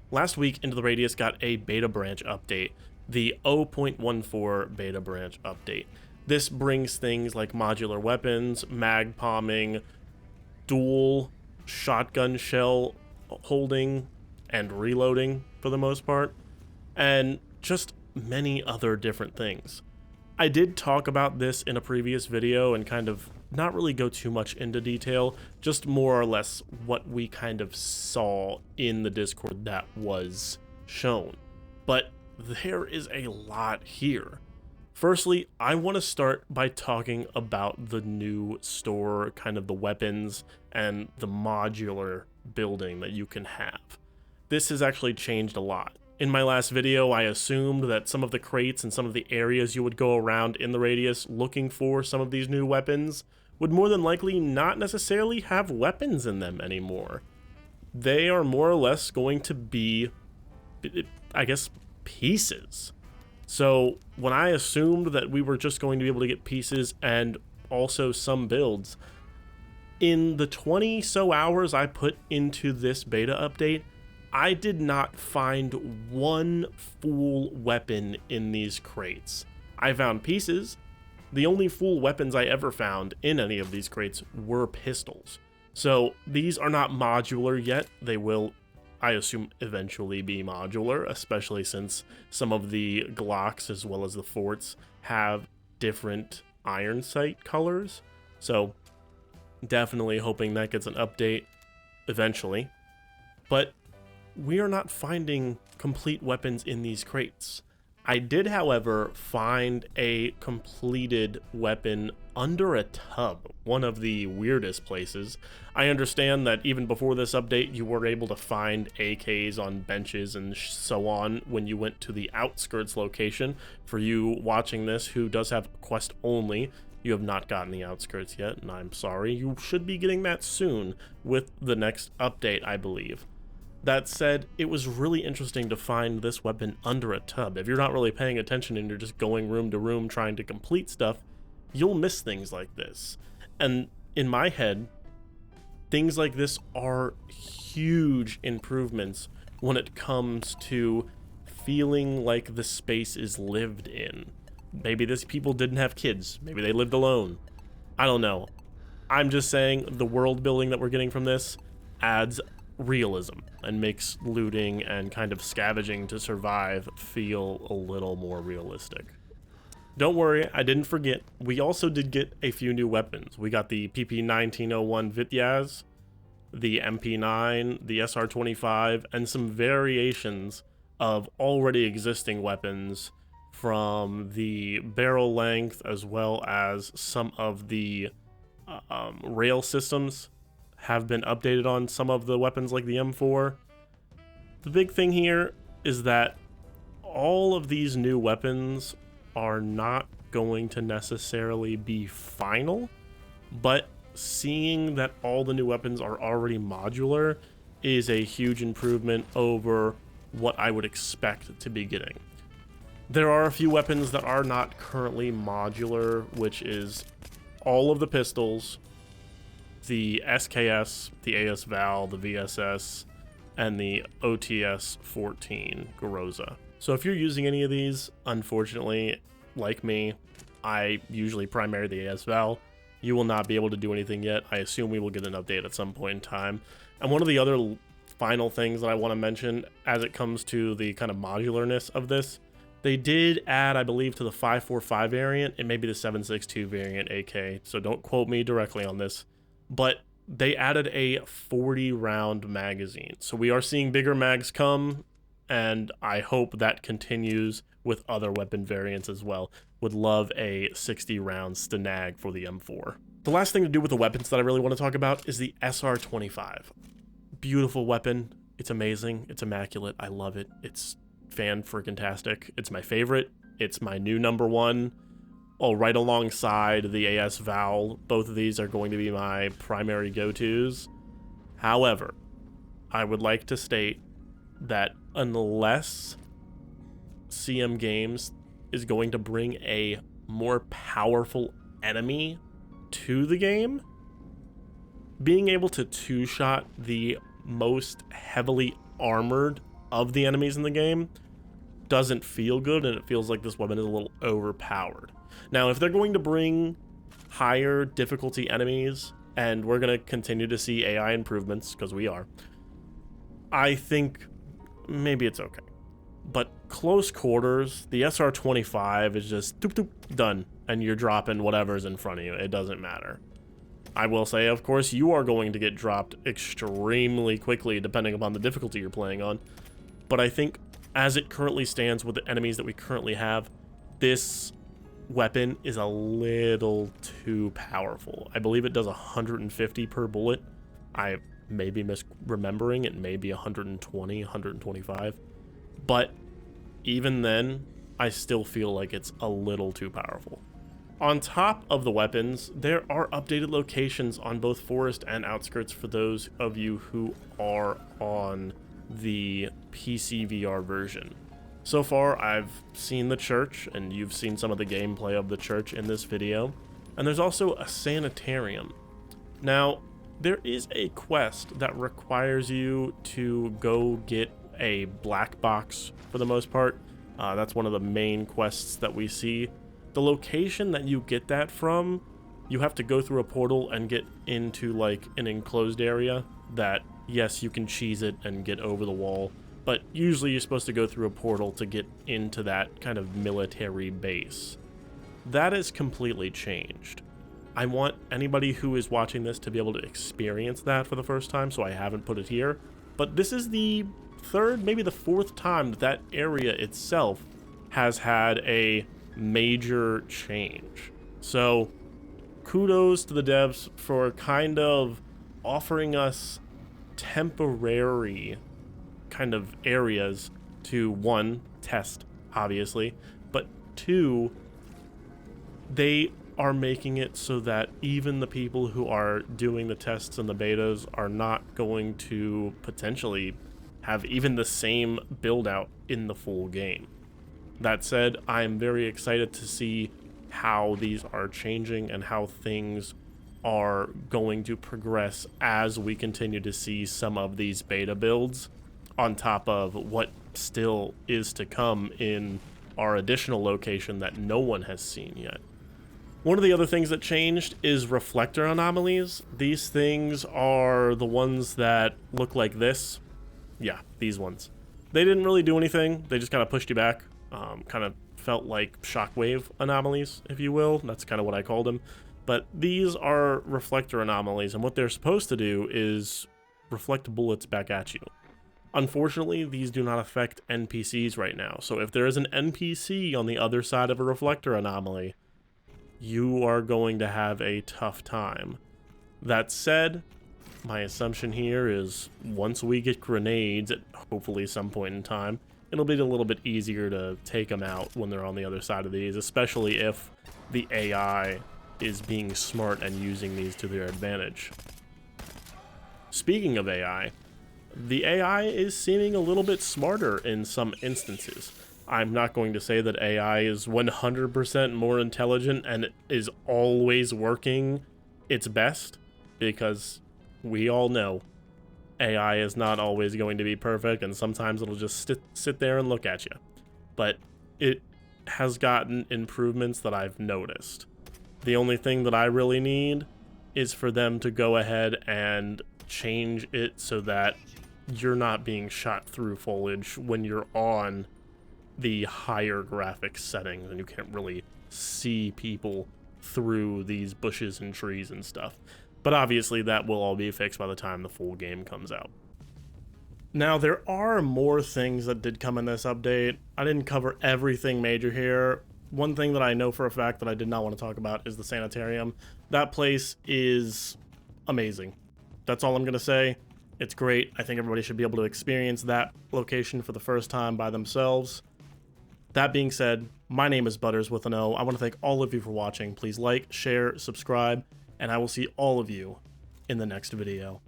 Last week, Into the Radius got a beta branch update, the 0.14 beta branch update. This brings things like modular weapons, mag palming, dual shotgun shell holding and reloading for the most part, and just many other different things. I did talk about this in a previous video and kind of not really go too much into detail, just more or less what we kind of saw in the Discord that was shown. But there is a lot here. Firstly, I want to start by talking about the new store, kind of the weapons and the modular building that you can have. This has actually changed a lot. In my last video, I assumed that some of the crates and some of the areas you would go around in the radius looking for some of these new weapons would more than likely not necessarily have weapons in them anymore. They are more or less going to be, I guess, pieces. So when I assumed that we were just going to be able to get pieces and also some builds, in the 20 so hours I put into this beta update, I did not find one full weapon in these crates. I found pieces. The only full weapons I ever found in any of these crates were pistols. So these are not modular yet. They will, I assume, eventually be modular, especially since some of the Glocks as well as the forts have different iron sight colors. So definitely hoping that gets an update eventually. But we are not finding complete weapons in these crates. I did, however, find a completed weapon under a tub, one of the weirdest places. I understand that even before this update, you were able to find AKs on benches and so on when you went to the outskirts location. For you watching this who does have quest only, you have not gotten the outskirts yet, and I'm sorry. You should be getting that soon with the next update, I believe. That said, it was really interesting to find this weapon under a tub. If you're not really paying attention and you're just going room to room trying to complete stuff, you'll miss things like this. And in my head, things like this are huge improvements when it comes to feeling like the space is lived in. Maybe these people didn't have kids. Maybe they lived alone. I don't know. I'm just saying the world building that we're getting from this adds realism and makes looting and kind of scavenging to survive feel a little more realistic. Don't worry, I didn't forget. We also did get a few new weapons. We got the PP1901 Vityaz, the MP9, the SR25, and some variations of already existing weapons from the barrel length as well as some of the rail systems have been updated on some of the weapons like the M4. The big thing here is that all of these new weapons are not going to necessarily be final, but seeing that all the new weapons are already modular is a huge improvement over what I would expect to be getting. There are a few weapons that are not currently modular, which is all of the pistols, the SKS, the AS Val, the VSS, and the OTS-14 Groza. So if you're using any of these, unfortunately, like me, I usually primary the AS Val. You will not be able to do anything yet. I assume we will get an update at some point in time. And one of the other final things that I want to mention as it comes to the kind of modularness of this, they did add, I believe, to the 545 variant and maybe the 762 variant AK, so don't quote me directly on this, but they added a 40 round magazine. So we are seeing bigger mags come, and I hope that continues with other weapon variants as well. Would love a 60 round Stanag for the M4. The last thing to do with the weapons that I really want to talk about is the SR25. Beautiful weapon. It's amazing. It's immaculate. I love it. It's fan-freaking-tastic. It's my favorite. It's my new number one. Oh, right alongside the AS Val. Both of these are going to be my primary go-tos. However, I would like to state that unless CM Games is going to bring a more powerful enemy to the game, being able to two-shot the most heavily armored of the enemies in the game doesn't feel good, and it feels like this weapon is a little overpowered. Now, if they're going to bring higher difficulty enemies, and we're going to continue to see AI improvements, because we are, I think maybe it's okay. But close quarters, the SR-25 is just doop doop, done, and you're dropping whatever's in front of you. It doesn't matter. I will say, of course, you are going to get dropped extremely quickly depending upon the difficulty you're playing on. But I think as it currently stands with the enemies that we currently have, this weapon is a little too powerful. I believe it does 150 per bullet. I may be misremembering. It may be 120, 125. But even then, I still feel like it's a little too powerful. On top of the weapons, there are updated locations on both Forest and Outskirts for those of you who are on the PC VR version. So far, I've seen the church, and you've seen some of the gameplay of the church in this video. And there's also a sanitarium. Now, there is a quest that requires you to go get a black box for the most part. That's one of the main quests that we see. The location that you get that from, you have to go through a portal and get into like an enclosed area that, yes, you can cheese it and get over the wall, but usually you're supposed to go through a portal to get into that kind of military base. That has completely changed. I want anybody who is watching this to be able to experience that for the first time, so I haven't put it here. But this is the third, maybe the fourth time that that area itself has had a major change. So kudos to the devs for kind of offering us temporary kind of areas to, one, test, obviously, but two, they are making it so that even the people who are doing the tests and the betas are not going to potentially have even the same build out in the full game. That said, I am very excited to see how these are changing and how things are going to progress as we continue to see some of these beta builds on top of what still is to come in our additional location that no one has seen yet. One of the other things that changed is reflector anomalies. These things are the ones that look like this. Yeah, these ones. They didn't really do anything. They just kind of pushed you back. Kind of felt like shockwave anomalies, if you will. That's kind of what I called them. But these are reflector anomalies, and what they're supposed to do is reflect bullets back at you. Unfortunately, these do not affect NPCs right now. So if there is an NPC on the other side of a reflector anomaly, you are going to have a tough time. That said, my assumption here is once we get grenades at hopefully some point in time, it'll be a little bit easier to take them out when they're on the other side of these, especially if the AI is being smart and using these to their advantage. Speaking of AI, the AI is seeming a little bit smarter in some instances. I'm not going to say that AI is 100% more intelligent and is always working its best, because we all know AI is not always going to be perfect, and sometimes it'll just sit there and look at you. But it has gotten improvements that I've noticed. The only thing that I really need is for them to go ahead and change it so that you're not being shot through foliage when you're on the higher graphics settings and you can't really see people through these bushes and trees and stuff. But obviously that will all be fixed by the time the full game comes out. Now, there are more things that did come in this update. I didn't cover everything major here. One thing that I know for a fact that I did not want to talk about is the sanitarium. That place is amazing. That's all I'm going to say. It's great. I think everybody should be able to experience that location for the first time by themselves. That being said, my name is Butters with an O. I want to thank all of you for watching. Please like, share, subscribe, and I will see all of you in the next video.